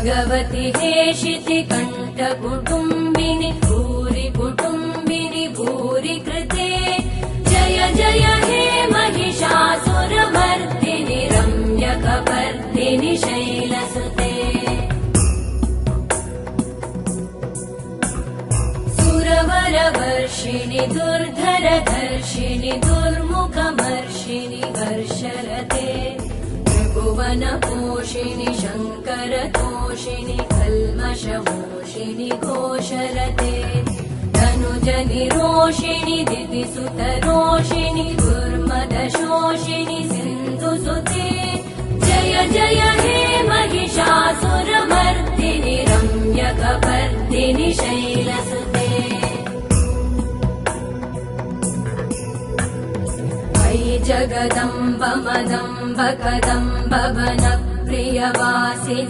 भगवति हेशिति कण्ठकुटुम्बिनि भूरि कुटुम्बिनि भूरि कृते जय जय हे महिषासुरमर्दिनि रम्यकपर्दिनि शैलसुते सुरवरवर्षिणि दुर्धरधर्षिणि दुर्मुखमर्षिणि हर्षरते भुवनपोषिणि शङ्करतोषिणि कल्मषमोषिणि घोषरते धनुजनिरोषिणि दितिसुतरोषिणि दुर्मदशोषिणि सिन्धुसुते जय जय हे महिषासुरमर्दिनि रम्यकपर्दिनि शैलसुते जगदम्ब मदम्ब कदम्ब वनप्रियवासिनि